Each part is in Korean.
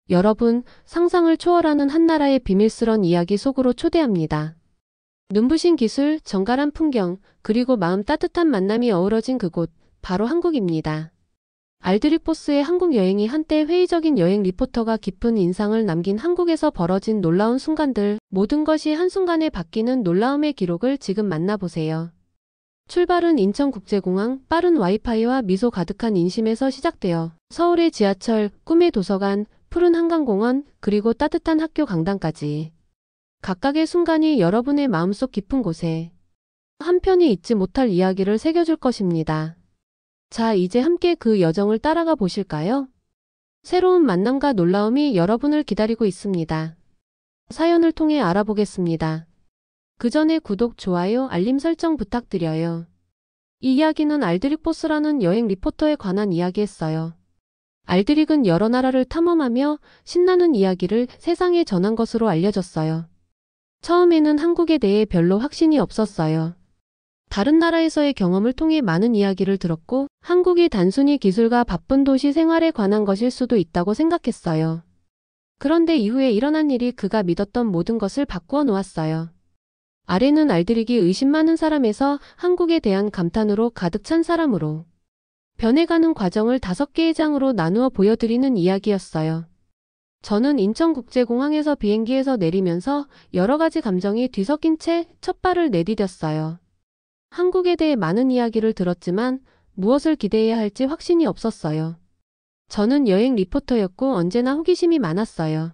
여러분, 상상을 초월하는 한나라의 비밀스런 이야기 속으로 초대합니다. 눈부신 기술, 정갈한 풍경, 그리고 마음 따뜻한 만남이 어우러진 그곳, 바로 한국입니다. 알드릭 포스의 한국 여행이 한때 회의적인 여행 리포터가 깊은 인상을 남긴 한국에서 벌어진 놀라운 순간들, 모든 것이 한순간에 바뀌는 놀라움의 기록을 지금 만나보세요. 출발은 인천국제공항, 빠른 와이파이와 미소 가득한 인심에서 시작되어 서울의 지하철, 꿈의 도서관, 푸른 한강공원, 그리고 따뜻한 학교 강당까지. 각각의 순간이 여러분의 마음속 깊은 곳에 한편이 잊지 못할 이야기를 새겨줄 것입니다. 자, 이제 함께 그 여정을 따라가 보실까요? 새로운 만남과 놀라움이 여러분을 기다리고 있습니다. 사연을 통해 알아보겠습니다. 그 전에 구독, 좋아요, 알림 설정 부탁드려요. 이 이야기는 알드릭 포스라는 여행 리포터에 관한 이야기였어요. 알드릭은 여러 나라를 탐험하며 신나는 이야기를 세상에 전한 것으로 알려졌어요. 처음에는 한국에 대해 별로 확신이 없었어요. 다른 나라에서의 경험을 통해 많은 이야기를 들었고 한국이 단순히 기술과 바쁜 도시 생활에 관한 것일 수도 있다고 생각했어요. 그런데 이후에 일어난 일이 그가 믿었던 모든 것을 바꾸어 놓았어요. 아래는 알드릭이 의심 많은 사람에서 한국에 대한 감탄으로 가득 찬 사람으로 변해가는 과정을 5개의 장으로 나누어 보여드리는 이야기였어요. 저는 인천국제공항에서 비행기에서 내리면서 여러 가지 감정이 뒤섞인 채 첫 발을 내디뎠어요. 한국에 대해 많은 이야기를 들었지만 무엇을 기대해야 할지 확신이 없었어요. 저는 여행 리포터였고 언제나 호기심이 많았어요.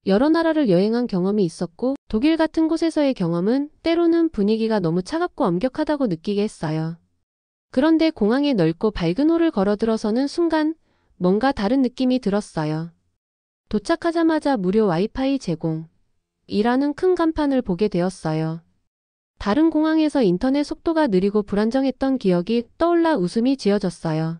여러 나라를 여행한 경험이 있었고 독일 같은 곳에서의 경험은 때로는 분위기가 너무 차갑고 엄격하다고 느끼게 했어요. 그런데 공항의 넓고 밝은 홀을 걸어들어서는 순간 뭔가 다른 느낌이 들었어요. 도착하자마자 무료 와이파이 제공 이라는 큰 간판을 보게 되었어요. 다른 공항에서 인터넷 속도가 느리고 불안정했던 기억이 떠올라 웃음이 지어졌어요.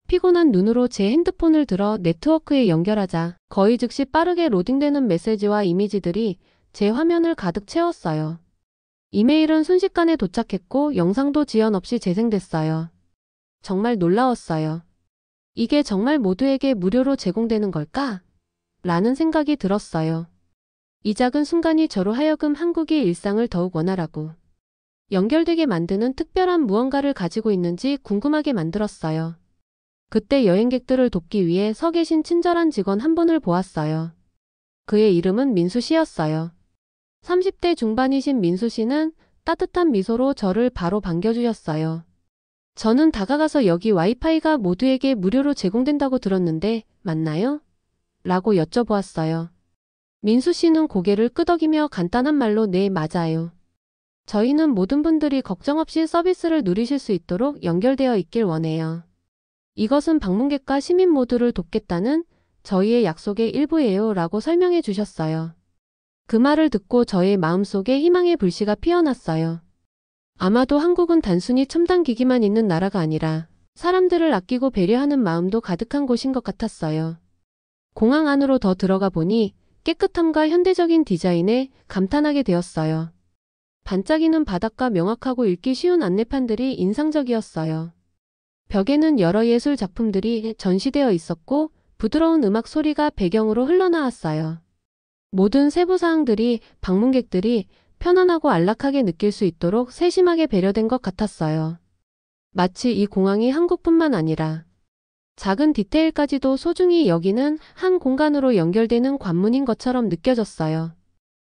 피곤한 눈으로 제 핸드폰을 들어 네트워크에 연결하자 거의 즉시 빠르게 로딩되는 메시지와 이미지들이 제 화면을 가득 채웠어요. 이메일은 순식간에 도착했고 영상도 지연 없이 재생됐어요. 정말 놀라웠어요. 이게 정말 모두에게 무료로 제공되는 걸까? 라는 생각이 들었어요. 이 작은 순간이 저로 하여금 한국의 일상을 더욱 원활하고 연결되게 만드는 특별한 무언가를 가지고 있는지 궁금하게 만들었어요. 그때 여행객들을 돕기 위해 서 계신 친절한 직원 한 분을 보았어요. 그의 이름은 민수 씨였어요. 30대 중반이신 민수 씨는 따뜻한 미소로 저를 바로 반겨주셨어요. 저는 다가가서 여기 와이파이가 모두에게 무료로 제공된다고 들었는데 맞나요? 라고 여쭤보았어요. 민수 씨는 고개를 끄덕이며 간단한 말로 네, 맞아요. 저희는 모든 분들이 걱정 없이 서비스를 누리실 수 있도록 연결되어 있길 원해요. 이것은 방문객과 시민 모두를 돕겠다는 저희의 약속의 일부예요 라고 설명해 주셨어요. 그 말을 듣고 저의 마음속에 희망의 불씨가 피어났어요. 아마도 한국은 단순히 첨단 기기만 있는 나라가 아니라 사람들을 아끼고 배려하는 마음도 가득한 곳인 것 같았어요. 공항 안으로 더 들어가 보니 깨끗함과 현대적인 디자인에 감탄하게 되었어요. 반짝이는 바닥과 명확하고 읽기 쉬운 안내판들이 인상적이었어요. 벽에는 여러 예술 작품들이 전시되어 있었고 부드러운 음악 소리가 배경으로 흘러나왔어요. 모든 세부사항들이 방문객들이 편안하고 안락하게 느낄 수 있도록 세심하게 배려된 것 같았어요. 마치 이 공항이 한국뿐만 아니라 작은 디테일까지도 소중히 여기는 한 공간으로 연결되는 관문인 것처럼 느껴졌어요.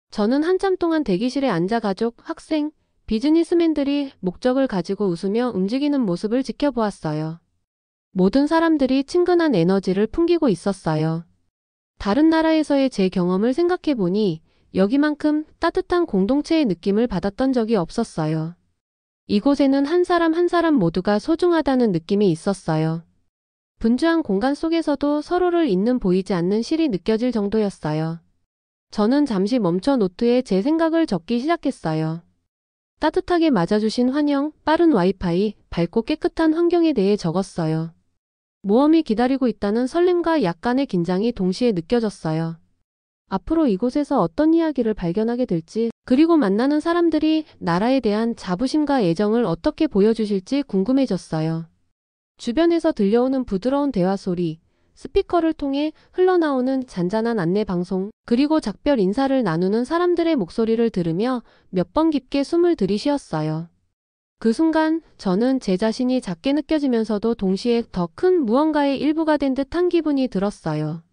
저는 한참 동안 대기실에 앉아 가족, 학생, 비즈니스맨들이 목적을 가지고 웃으며 움직이는 모습을 지켜보았어요. 모든 사람들이 친근한 에너지를 풍기고 있었어요. 다른 나라에서의 제 경험을 생각해보니 여기만큼 따뜻한 공동체의 느낌을 받았던 적이 없었어요. 이곳에는 한 사람 한 사람 모두가 소중하다는 느낌이 있었어요. 분주한 공간 속에서도 서로를 잇는 보이지 않는 실이 느껴질 정도였어요. 저는 잠시 멈춰 노트에 제 생각을 적기 시작했어요. 따뜻하게 맞아주신 환영, 빠른 와이파이, 밝고 깨끗한 환경에 대해 적었어요. 모험이 기다리고 있다는 설렘과 약간의 긴장이 동시에 느껴졌어요. 앞으로 이곳에서 어떤 이야기를 발견하게 될지, 그리고 만나는 사람들이 나라에 대한 자부심과 애정을 어떻게 보여주실지 궁금해졌어요. 주변에서 들려오는 부드러운 대화 소리, 스피커를 통해 흘러나오는 잔잔한 안내 방송, 그리고 작별 인사를 나누는 사람들의 목소리를 들으며 몇 번 깊게 숨을 들이쉬었어요. 그 순간 저는 제 자신이 작게 느껴지면서도 동시에 더 큰 무언가의 일부가 된 듯한 기분이 들었어요.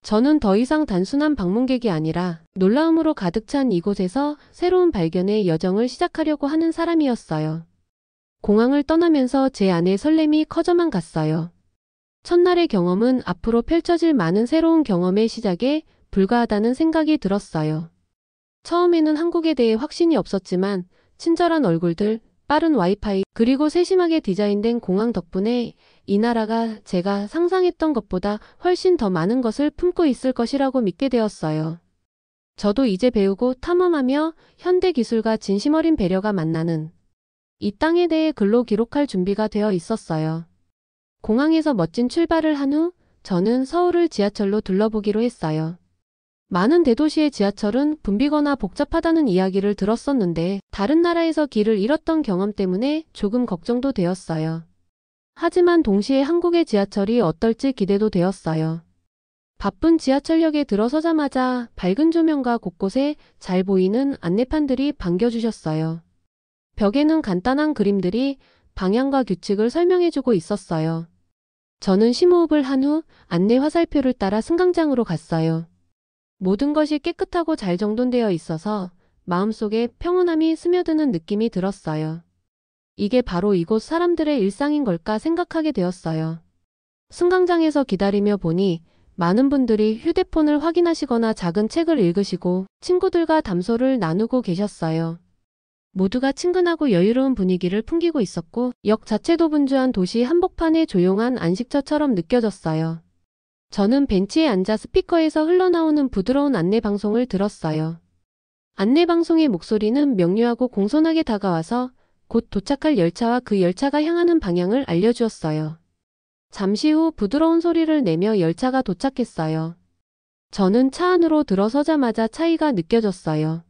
저는 더 이상 단순한 방문객이 아니라 놀라움으로 가득 찬 이곳에서 새로운 발견의 여정을 시작하려고 하는 사람이었어요. 공항을 떠나면서 제 안의 설렘이 커져만 갔어요. 첫날의 경험은 앞으로 펼쳐질 많은 새로운 경험의 시작에 불과하다는 생각이 들었어요. 처음에는 한국에 대해 확신이 없었지만 친절한 얼굴들, 빠른 와이파이, 그리고 세심하게 디자인된 공항 덕분에 이 나라가 제가 상상했던 것보다 훨씬 더 많은 것을 품고 있을 것이라고 믿게 되었어요. 저도 이제 배우고 탐험하며 현대 기술과 진심 어린 배려가 만나는 이 땅에 대해 글로 기록할 준비가 되어 있었어요. 공항에서 멋진 출발을 한 후 저는 서울을 지하철로 둘러보기로 했어요. 많은 대도시의 지하철은 붐비거나 복잡하다는 이야기를 들었었는데 다른 나라에서 길을 잃었던 경험 때문에 조금 걱정도 되었어요. 하지만 동시에 한국의 지하철이 어떨지 기대도 되었어요. 바쁜 지하철역에 들어서자마자 밝은 조명과 곳곳에 잘 보이는 안내판들이 반겨주셨어요. 벽에는 간단한 그림들이 방향과 규칙을 설명해주고 있었어요. 저는 심호흡을 한 후 안내 화살표를 따라 승강장으로 갔어요. 모든 것이 깨끗하고 잘 정돈되어 있어서 마음속에 평온함이 스며드는 느낌이 들었어요. 이게 바로 이곳 사람들의 일상인 걸까 생각하게 되었어요. 승강장에서 기다리며 보니 많은 분들이 휴대폰을 확인하시거나 작은 책을 읽으시고 친구들과 담소를 나누고 계셨어요. 모두가 친근하고 여유로운 분위기를 풍기고 있었고 역 자체도 분주한 도시 한복판의 조용한 안식처처럼 느껴졌어요. 저는 벤치에 앉아 스피커에서 흘러나오는 부드러운 안내 방송을 들었어요. 안내 방송의 목소리는 명료하고 공손하게 다가와서 곧 도착할 열차와 그 열차가 향하는 방향을 알려주었어요. 잠시 후 부드러운 소리를 내며 열차가 도착했어요. 저는 차 안으로 들어서자마자 차이가 느껴졌어요.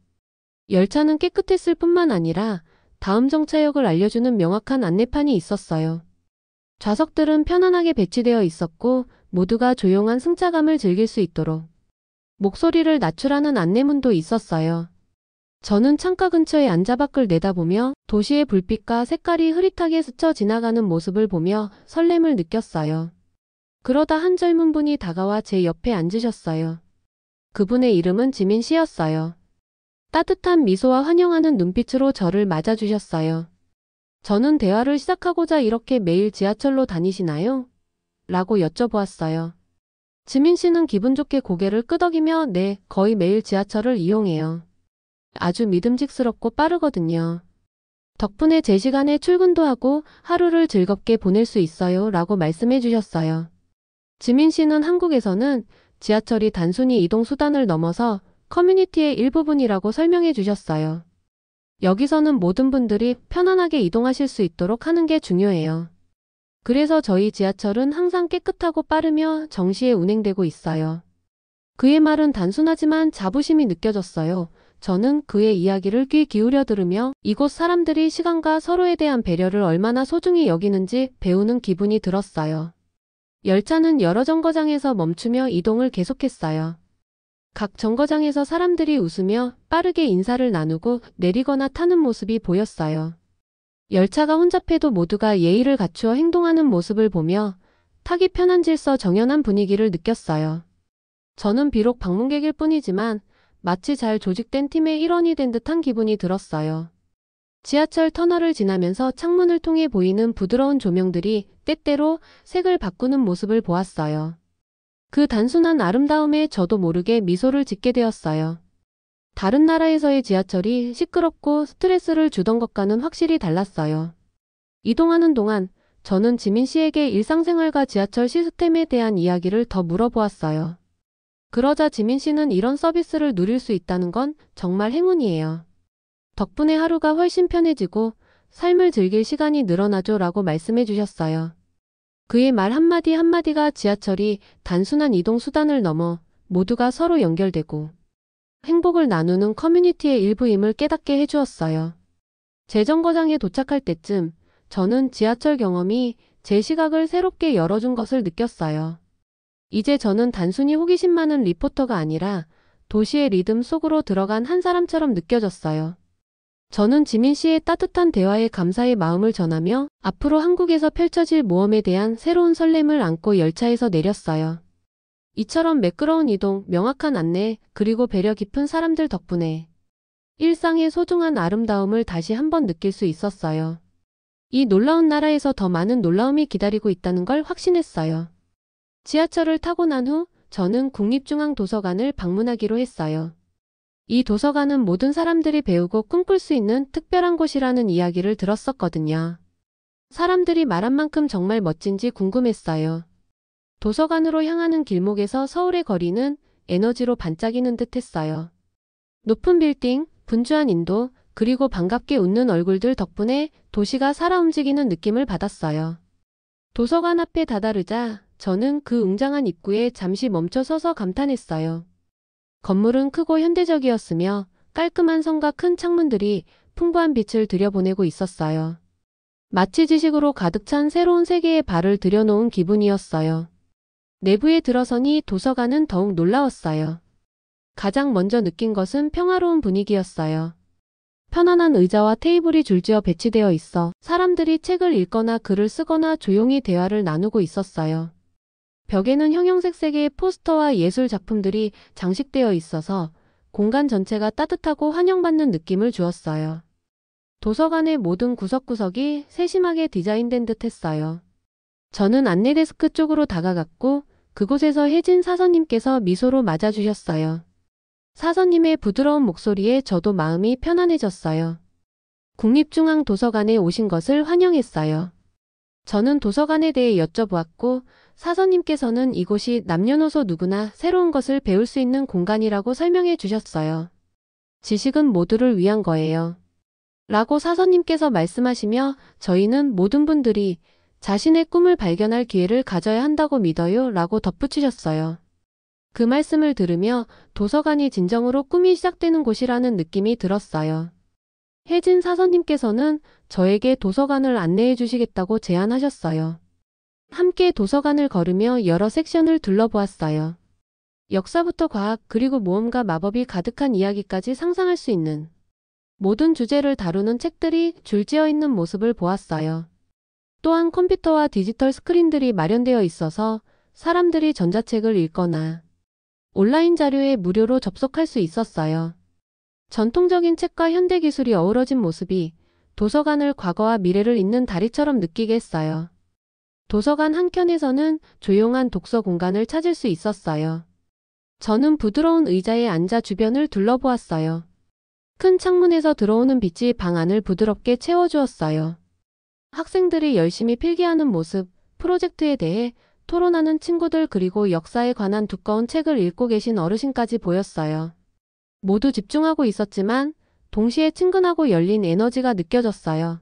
열차는 깨끗했을 뿐만 아니라 다음 정차역을 알려주는 명확한 안내판이 있었어요. 좌석들은 편안하게 배치되어 있었고 모두가 조용한 승차감을 즐길 수 있도록 목소리를 낮추라는 안내문도 있었어요. 저는 창가 근처에 앉아 밖을 내다보며 도시의 불빛과 색깔이 흐릿하게 스쳐 지나가는 모습을 보며 설렘을 느꼈어요. 그러다 한 젊은 분이 다가와 제 옆에 앉으셨어요. 그분의 이름은 지민 씨였어요. 따뜻한 미소와 환영하는 눈빛으로 저를 맞아주셨어요. 저는 대화를 시작하고자 이렇게 매일 지하철로 다니시나요? 라고 여쭤보았어요. 지민 씨는 기분 좋게 고개를 끄덕이며 네, 거의 매일 지하철을 이용해요. 아주 믿음직스럽고 빠르거든요. 덕분에 제 시간에 출근도 하고 하루를 즐겁게 보낼 수 있어요. 라고 말씀해 주셨어요. 지민 씨는 한국에서는 지하철이 단순히 이동수단을 넘어서 커뮤니티의 일부분이라고 설명해 주셨어요. 여기서는 모든 분들이 편안하게 이동하실 수 있도록 하는 게 중요해요. 그래서 저희 지하철은 항상 깨끗하고 빠르며 정시에 운행되고 있어요. 그의 말은 단순하지만 자부심이 느껴졌어요. 저는 그의 이야기를 귀 기울여 들으며 이곳 사람들이 시간과 서로에 대한 배려를 얼마나 소중히 여기는지 배우는 기분이 들었어요. 열차는 여러 정거장에서 멈추며 이동을 계속했어요. 각 정거장에서 사람들이 웃으며 빠르게 인사를 나누고 내리거나 타는 모습이 보였어요. 열차가 혼잡해도 모두가 예의를 갖추어 행동하는 모습을 보며 타기 편한 질서 정연한 분위기를 느꼈어요. 저는 비록 방문객일 뿐이지만 마치 잘 조직된 팀의 일원이 된 듯한 기분이 들었어요. 지하철 터널을 지나면서 창문을 통해 보이는 부드러운 조명들이 때때로 색을 바꾸는 모습을 보았어요. 그 단순한 아름다움에 저도 모르게 미소를 짓게 되었어요. 다른 나라에서의 지하철이 시끄럽고 스트레스를 주던 것과는 확실히 달랐어요. 이동하는 동안 저는 지민 씨에게 일상생활과 지하철 시스템에 대한 이야기를 더 물어보았어요. 그러자 지민 씨는 이런 서비스를 누릴 수 있다는 건 정말 행운이에요. 덕분에 하루가 훨씬 편해지고 삶을 즐길 시간이 늘어나죠 라고 말씀해 주셨어요. 그의 말 한마디 한마디가 지하철이 단순한 이동수단을 넘어 모두가 서로 연결되고 행복을 나누는 커뮤니티의 일부임을 깨닫게 해주었어요. 제 정거장에 도착할 때쯤 저는 지하철 경험이 제 시각을 새롭게 열어준 것을 느꼈어요. 이제 저는 단순히 호기심 많은 리포터가 아니라 도시의 리듬 속으로 들어간 한 사람처럼 느껴졌어요. 저는 지민 씨의 따뜻한 대화에 감사의 마음을 전하며 앞으로 한국에서 펼쳐질 모험에 대한 새로운 설렘을 안고 열차에서 내렸어요. 이처럼 매끄러운 이동, 명확한 안내, 그리고 배려 깊은 사람들 덕분에 일상의 소중한 아름다움을 다시 한번 느낄 수 있었어요. 이 놀라운 나라에서 더 많은 놀라움이 기다리고 있다는 걸 확신했어요. 지하철을 타고 난 후 저는 국립중앙도서관을 방문하기로 했어요. 이 도서관은 모든 사람들이 배우고 꿈꿀 수 있는 특별한 곳이라는 이야기를 들었었거든요. 사람들이 말한 만큼 정말 멋진지 궁금했어요. 도서관으로 향하는 길목에서 서울의 거리는 에너지로 반짝이는 듯 했어요. 높은 빌딩, 분주한 인도, 그리고 반갑게 웃는 얼굴들 덕분에 도시가 살아 움직이는 느낌을 받았어요. 도서관 앞에 다다르자 저는 그 웅장한 입구에 잠시 멈춰 서서 감탄했어요. 건물은 크고 현대적이었으며 깔끔한 성과 큰 창문들이 풍부한 빛을 들여보내고 있었어요. 마치 지식으로 가득 찬 새로운 세계에 발을 들여놓은 기분이었어요. 내부에 들어서니 도서관은 더욱 놀라웠어요. 가장 먼저 느낀 것은 평화로운 분위기였어요. 편안한 의자와 테이블이 줄지어 배치되어 있어 사람들이 책을 읽거나 글을 쓰거나 조용히 대화를 나누고 있었어요. 벽에는 형형색색의 포스터와 예술 작품들이 장식되어 있어서 공간 전체가 따뜻하고 환영받는 느낌을 주었어요. 도서관의 모든 구석구석이 세심하게 디자인된 듯 했어요. 저는 안내 데스크 쪽으로 다가갔고 그곳에서 혜진 사서님께서 미소로 맞아주셨어요. 사서님의 부드러운 목소리에 저도 마음이 편안해졌어요. 국립중앙도서관에 오신 것을 환영했어요. 저는 도서관에 대해 여쭤보았고 사서님께서는 이곳이 남녀노소 누구나 새로운 것을 배울 수 있는 공간이라고 설명해 주셨어요. 지식은 모두를 위한 거예요. 라고 사서님께서 말씀하시며 저희는 모든 분들이 자신의 꿈을 발견할 기회를 가져야 한다고 믿어요 라고 덧붙이셨어요. 그 말씀을 들으며 도서관이 진정으로 꿈이 시작되는 곳이라는 느낌이 들었어요. 혜진 사서님께서는 저에게 도서관을 안내해 주시겠다고 제안하셨어요. 함께 도서관을 걸으며 여러 섹션을 둘러보았어요. 역사부터 과학 그리고 모험과 마법이 가득한 이야기까지 상상할 수 있는 모든 주제를 다루는 책들이 줄지어 있는 모습을 보았어요. 또한 컴퓨터와 디지털 스크린들이 마련되어 있어서 사람들이 전자책을 읽거나 온라인 자료에 무료로 접속할 수 있었어요. 전통적인 책과 현대 기술이 어우러진 모습이 도서관을 과거와 미래를 잇는 다리처럼 느끼게 했어요. 도서관 한켠에서는 조용한 독서 공간을 찾을 수 있었어요. 저는 부드러운 의자에 앉아 주변을 둘러보았어요. 큰 창문에서 들어오는 빛이 방 안을 부드럽게 채워주었어요. 학생들이 열심히 필기하는 모습, 프로젝트에 대해 토론하는 친구들 그리고 역사에 관한 두꺼운 책을 읽고 계신 어르신까지 보였어요. 모두 집중하고 있었지만 동시에 친근하고 열린 에너지가 느껴졌어요.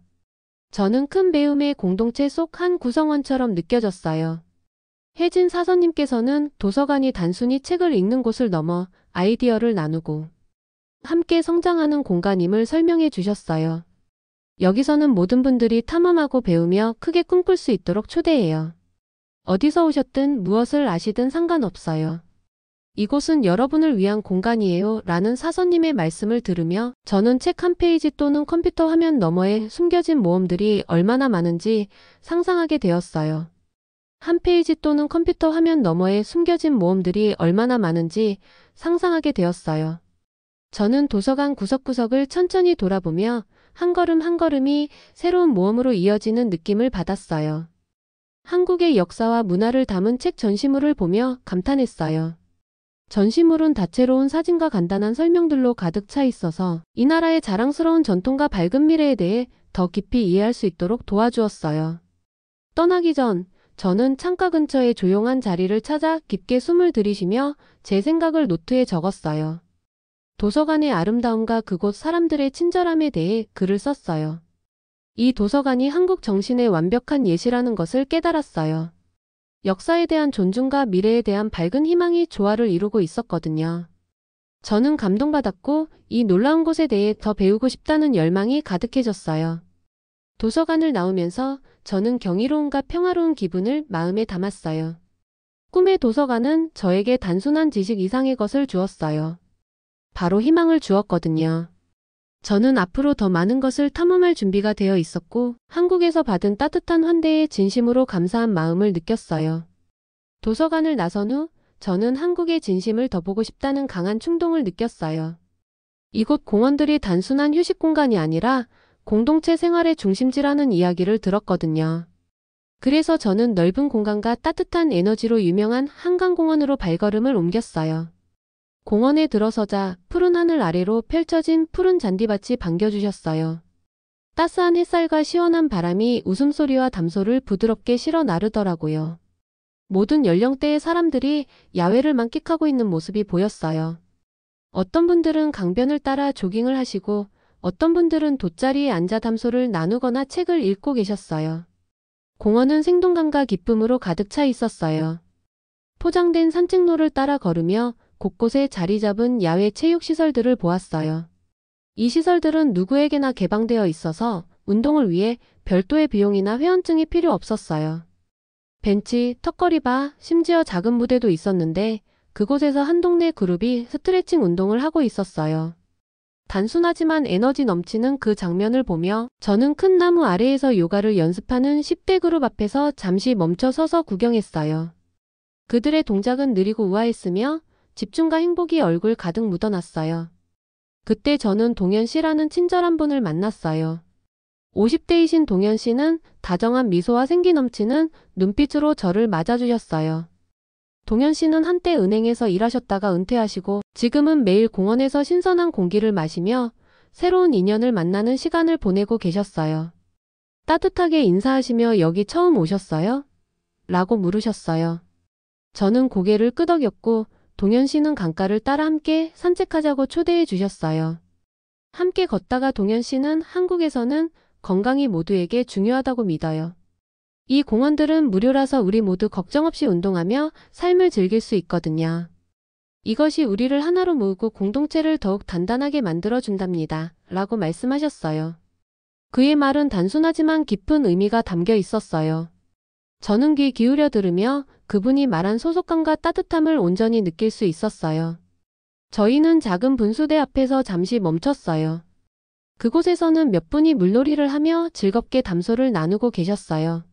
저는 큰 배움의 공동체 속 한 구성원처럼 느껴졌어요. 혜진 사서님께서는 도서관이 단순히 책을 읽는 곳을 넘어 아이디어를 나누고 함께 성장하는 공간임을 설명해 주셨어요. 여기서는 모든 분들이 탐험하고 배우며 크게 꿈꿀 수 있도록 초대해요. 어디서 오셨든 무엇을 아시든 상관없어요. 이곳은 여러분을 위한 공간이에요 라는 사서님의 말씀을 들으며 저는 책 한 페이지 또는 컴퓨터 화면 너머에 숨겨진 모험들이 얼마나 많은지 상상하게 되었어요. 한 페이지 또는 컴퓨터 화면 너머에 숨겨진 모험들이 얼마나 많은지 상상하게 되었어요. 저는 도서관 구석구석을 천천히 돌아보며 한 걸음 한 걸음이 새로운 모험으로 이어지는 느낌을 받았어요. 한국의 역사와 문화를 담은 책 전시물을 보며 감탄했어요. 전시물은 다채로운 사진과 간단한 설명들로 가득 차 있어서 이 나라의 자랑스러운 전통과 밝은 미래에 대해 더 깊이 이해할 수 있도록 도와주었어요. 떠나기 전 저는 창가 근처의 조용한 자리를 찾아 깊게 숨을 들이쉬며 제 생각을 노트에 적었어요. 도서관의 아름다움과 그곳 사람들의 친절함에 대해 글을 썼어요. 이 도서관이 한국 정신의 완벽한 예시라는 것을 깨달았어요. 역사에 대한 존중과 미래에 대한 밝은 희망이 조화를 이루고 있었거든요. 저는 감동받았고 이 놀라운 곳에 대해 더 배우고 싶다는 열망이 가득해졌어요. 도서관을 나오면서 저는 경이로움과 평화로운 기분을 마음에 담았어요. 꿈의 도서관은 저에게 단순한 지식 이상의 것을 주었어요. 바로 희망을 주었거든요. 저는 앞으로 더 많은 것을 탐험할 준비가 되어 있었고 한국에서 받은 따뜻한 환대에 진심으로 감사한 마음을 느꼈어요. 도서관을 나선 후 저는 한국의 진심을 더 보고 싶다는 강한 충동을 느꼈어요. 이곳 공원들이 단순한 휴식 공간이 아니라 공동체 생활의 중심지라는 이야기를 들었거든요. 그래서 저는 넓은 공간과 따뜻한 에너지로 유명한 한강공원으로 발걸음을 옮겼어요. 공원에 들어서자 푸른 하늘 아래로 펼쳐진 푸른 잔디밭이 반겨주셨어요. 따스한 햇살과 시원한 바람이 웃음소리와 담소를 부드럽게 실어 나르더라고요. 모든 연령대의 사람들이 야외를 만끽하고 있는 모습이 보였어요. 어떤 분들은 강변을 따라 조깅을 하시고 어떤 분들은 돗자리에 앉아 담소를 나누거나 책을 읽고 계셨어요. 공원은 생동감과 기쁨으로 가득 차 있었어요. 포장된 산책로를 따라 걸으며 곳곳에 자리 잡은 야외 체육시설들을 보았어요. 이 시설들은 누구에게나 개방되어 있어서 운동을 위해 별도의 비용이나 회원증이 필요 없었어요. 벤치, 턱걸이바, 심지어 작은 무대도 있었는데 그곳에서 한 동네 그룹이 스트레칭 운동을 하고 있었어요. 단순하지만 에너지 넘치는 그 장면을 보며 저는 큰 나무 아래에서 요가를 연습하는 10대 그룹 앞에서 잠시 멈춰 서서 구경했어요. 그들의 동작은 느리고 우아했으며 집중과 행복이 얼굴 가득 묻어났어요. 그때 저는 동현 씨라는 친절한 분을 만났어요. 50대이신 동현 씨는 다정한 미소와 생기 넘치는 눈빛으로 저를 맞아주셨어요. 동현 씨는 한때 은행에서 일하셨다가 은퇴하시고 지금은 매일 공원에서 신선한 공기를 마시며 새로운 인연을 만나는 시간을 보내고 계셨어요. 따뜻하게 인사하시며 여기 처음 오셨어요? 라고 물으셨어요. 저는 고개를 끄덕였고 동현 씨는 강가를 따라 함께 산책하자고 초대해 주셨어요. 함께 걷다가 동현 씨는 한국에서는 건강이 모두에게 중요하다고 믿어요. 이 공원들은 무료라서 우리 모두 걱정 없이 운동하며 삶을 즐길 수 있거든요. 이것이 우리를 하나로 모으고 공동체를 더욱 단단하게 만들어준답니다. 라고 말씀하셨어요. 그의 말은 단순하지만 깊은 의미가 담겨 있었어요. 저는 귀 기울여 들으며 그분이 말한 소속감과 따뜻함을 온전히 느낄 수 있었어요. 저희는 작은 분수대 앞에서 잠시 멈췄어요. 그곳에서는 몇 분이 물놀이를 하며 즐겁게 담소를 나누고 계셨어요.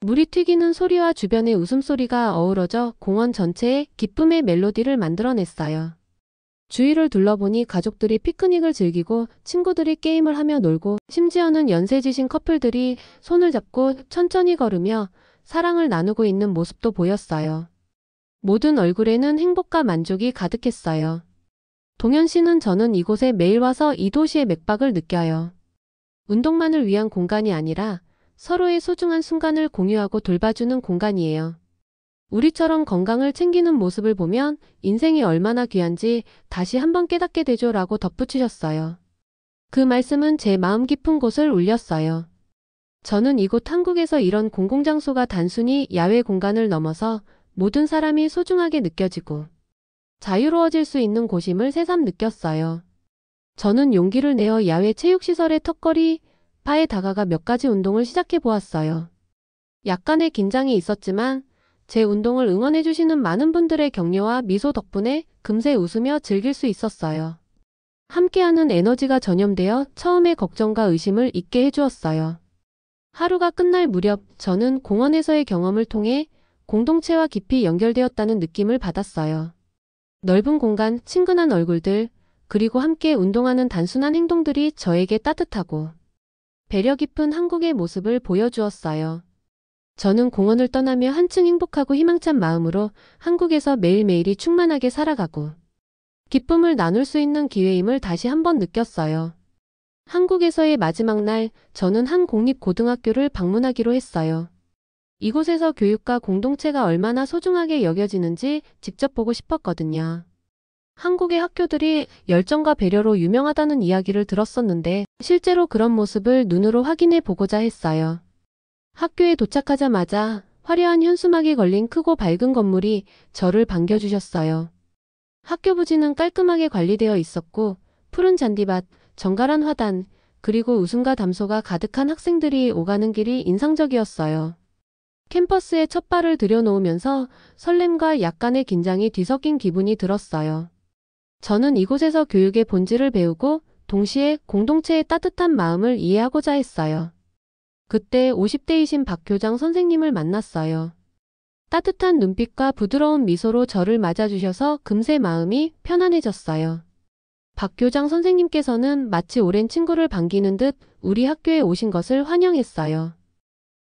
물이 튀기는 소리와 주변의 웃음소리가 어우러져 공원 전체에 기쁨의 멜로디를 만들어냈어요. 주위를 둘러보니 가족들이 피크닉을 즐기고 친구들이 게임을 하며 놀고 심지어는 연세지신 커플들이 손을 잡고 천천히 걸으며 사랑을 나누고 있는 모습도 보였어요. 모든 얼굴에는 행복과 만족이 가득했어요. 동현 씨는 저는 이곳에 매일 와서 이 도시의 맥박을 느껴요. 운동만을 위한 공간이 아니라 서로의 소중한 순간을 공유하고 돌봐주는 공간이에요. 우리처럼 건강을 챙기는 모습을 보면 인생이 얼마나 귀한지 다시 한번 깨닫게 되죠 라고 덧붙이셨어요. 그 말씀은 제 마음 깊은 곳을 울렸어요. 저는 이곳 한국에서 이런 공공장소가 단순히 야외 공간을 넘어서 모든 사람이 소중하게 느껴지고 자유로워질 수 있는 곳임을 새삼 느꼈어요. 저는 용기를 내어 야외 체육시설의 턱걸이 바에 다가가 몇 가지 운동을 시작해 보았어요. 약간의 긴장이 있었지만 제 운동을 응원해주시는 많은 분들의 격려와 미소 덕분에 금세 웃으며 즐길 수 있었어요. 함께하는 에너지가 전염되어 처음의 걱정과 의심을 잊게 해주었어요. 하루가 끝날 무렵 저는 공원에서의 경험을 통해 공동체와 깊이 연결되었다는 느낌을 받았어요. 넓은 공간, 친근한 얼굴들, 그리고 함께 운동하는 단순한 행동들이 저에게 따뜻하고 배려 깊은 한국의 모습을 보여주었어요. 저는 공원을 떠나며 한층 행복하고 희망찬 마음으로 한국에서 매일매일이 충만하게 살아가고 기쁨을 나눌 수 있는 기회임을 다시 한번 느꼈어요. 한국에서의 마지막 날 저는 한 공립고등학교를 방문하기로 했어요. 이곳에서 교육과 공동체가 얼마나 소중하게 여겨지는지 직접 보고 싶었거든요. 한국의 학교들이 열정과 배려로 유명하다는 이야기를 들었었는데 실제로 그런 모습을 눈으로 확인해 보고자 했어요. 학교에 도착하자마자 화려한 현수막이 걸린 크고 밝은 건물이 저를 반겨주셨어요. 학교 부지는 깔끔하게 관리되어 있었고 푸른 잔디밭, 정갈한 화단, 그리고 웃음과 담소가 가득한 학생들이 오가는 길이 인상적이었어요. 캠퍼스에 첫 발을 들여놓으면서 설렘과 약간의 긴장이 뒤섞인 기분이 들었어요. 저는 이곳에서 교육의 본질을 배우고 동시에 공동체의 따뜻한 마음을 이해하고자 했어요. 그때 50대이신 박 교장 선생님을 만났어요. 따뜻한 눈빛과 부드러운 미소로 저를 맞아주셔서 금세 마음이 편안해졌어요. 박 교장 선생님께서는 마치 오랜 친구를 반기는 듯 우리 학교에 오신 것을 환영했어요.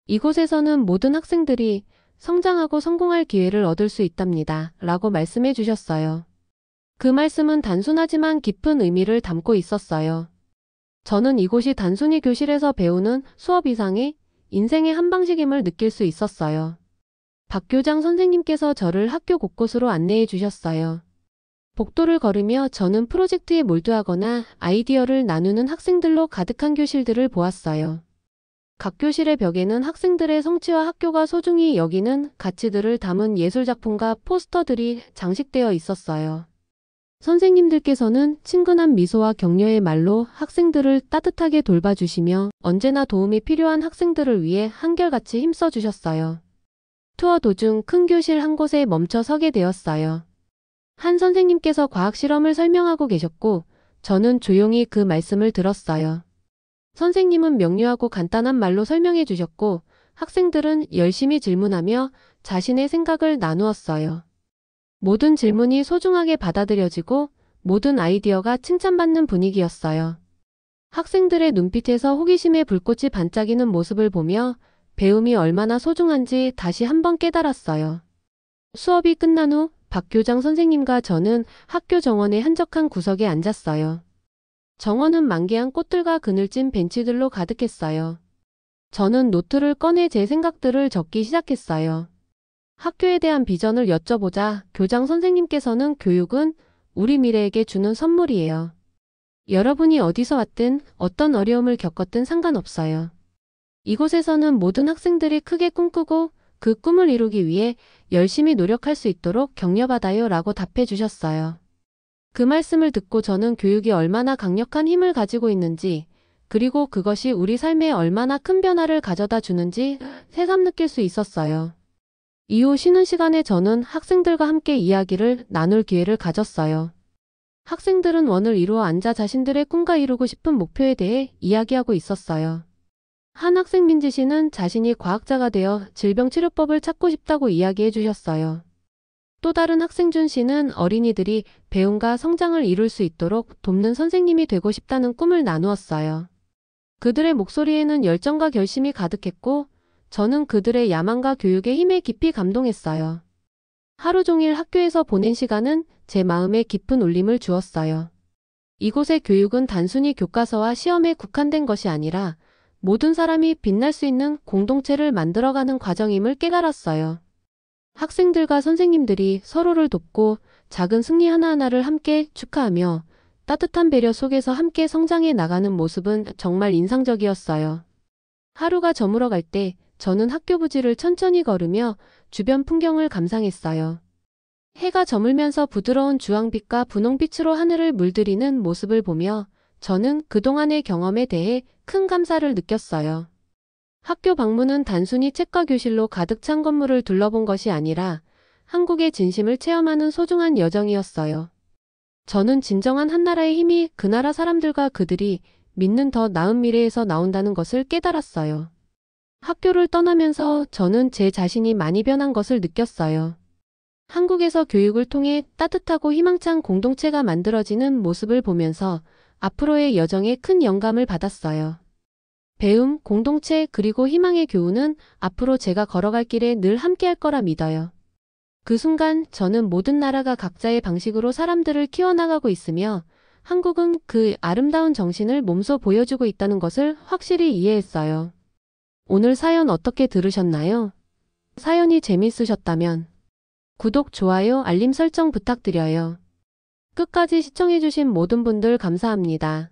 이곳에서는 모든 학생들이 성장하고 성공할 기회를 얻을 수 있답니다. 라고 말씀해 주셨어요. 그 말씀은 단순하지만 깊은 의미를 담고 있었어요. 저는 이곳이 단순히 교실에서 배우는 수업 이상의 인생의 한 방식임을 느낄 수 있었어요. 박 교장 선생님께서 저를 학교 곳곳으로 안내해 주셨어요. 복도를 걸으며 저는 프로젝트에 몰두하거나 아이디어를 나누는 학생들로 가득한 교실들을 보았어요. 각 교실의 벽에는 학생들의 성취와 학교가 소중히 여기는 가치들을 담은 예술작품과 포스터들이 장식되어 있었어요. 선생님들께서는 친근한 미소와 격려의 말로 학생들을 따뜻하게 돌봐주시며 언제나 도움이 필요한 학생들을 위해 한결같이 힘써주셨어요. 투어 도중 큰 교실 한 곳에 멈춰 서게 되었어요. 한 선생님께서 과학 실험을 설명하고 계셨고 저는 조용히 그 말씀을 들었어요. 선생님은 명료하고 간단한 말로 설명해 주셨고 학생들은 열심히 질문하며 자신의 생각을 나누었어요. 모든 질문이 소중하게 받아들여지고 모든 아이디어가 칭찬받는 분위기였어요. 학생들의 눈빛에서 호기심의 불꽃이 반짝이는 모습을 보며 배움이 얼마나 소중한지 다시 한번 깨달았어요. 수업이 끝난 후 박 교장 선생님과 저는 학교 정원의 한적한 구석에 앉았어요. 정원은 만개한 꽃들과 그늘진 벤치들로 가득했어요. 저는 노트를 꺼내 제 생각들을 적기 시작했어요. 학교에 대한 비전을 여쭤보자 교장 선생님께서는 교육은 우리 미래에게 주는 선물이에요. 여러분이 어디서 왔든 어떤 어려움을 겪었든 상관없어요. 이곳에서는 모든 학생들이 크게 꿈꾸고 그 꿈을 이루기 위해 열심히 노력할 수 있도록 격려받아요 라고 답해 주셨어요. 그 말씀을 듣고 저는 교육이 얼마나 강력한 힘을 가지고 있는지 그리고 그것이 우리 삶에 얼마나 큰 변화를 가져다 주는지 새삼 느낄 수 있었어요. 이후 쉬는 시간에 저는 학생들과 함께 이야기를 나눌 기회를 가졌어요. 학생들은 원을 이루어 앉아 자신들의 꿈과 이루고 싶은 목표에 대해 이야기하고 있었어요. 한 학생 민지 씨는 자신이 과학자가 되어 질병치료법을 찾고 싶다고 이야기해 주셨어요. 또 다른 학생 준 씨는 어린이들이 배움과 성장을 이룰 수 있도록 돕는 선생님이 되고 싶다는 꿈을 나누었어요. 그들의 목소리에는 열정과 결심이 가득했고 저는 그들의 야망과 교육의 힘에 깊이 감동했어요. 하루 종일 학교에서 보낸 시간은 제 마음에 깊은 울림을 주었어요. 이곳의 교육은 단순히 교과서와 시험에 국한된 것이 아니라 모든 사람이 빛날 수 있는 공동체를 만들어가는 과정임을 깨달았어요. 학생들과 선생님들이 서로를 돕고 작은 승리 하나하나를 함께 축하하며 따뜻한 배려 속에서 함께 성장해 나가는 모습은 정말 인상적이었어요. 하루가 저물어갈 때 저는 학교 부지를 천천히 걸으며 주변 풍경을 감상했어요. 해가 저물면서 부드러운 주황빛과 분홍빛으로 하늘을 물들이는 모습을 보며 저는 그동안의 경험에 대해 큰 감사를 느꼈어요. 학교 방문은 단순히 책과 교실로 가득 찬 건물을 둘러본 것이 아니라 한국의 진심을 체험하는 소중한 여정이었어요. 저는 진정한 한나라의 힘이 그 나라 사람들과 그들이 믿는 더 나은 미래에서 나온다는 것을 깨달았어요. 학교를 떠나면서 저는 제 자신이 많이 변한 것을 느꼈어요. 한국에서 교육을 통해 따뜻하고 희망찬 공동체가 만들어지는 모습을 보면서 앞으로의 여정에 큰 영감을 받았어요. 배움, 공동체, 그리고 희망의 교훈은 앞으로 제가 걸어갈 길에 늘 함께할 거라 믿어요. 그 순간 저는 모든 나라가 각자의 방식으로 사람들을 키워나가고 있으며 한국은 그 아름다운 정신을 몸소 보여주고 있다는 것을 확실히 이해했어요. 오늘 사연 어떻게 들으셨나요? 사연이 재밌으셨다면 구독, 좋아요, 알림 설정 부탁드려요. 끝까지 시청해주신 모든 분들 감사합니다.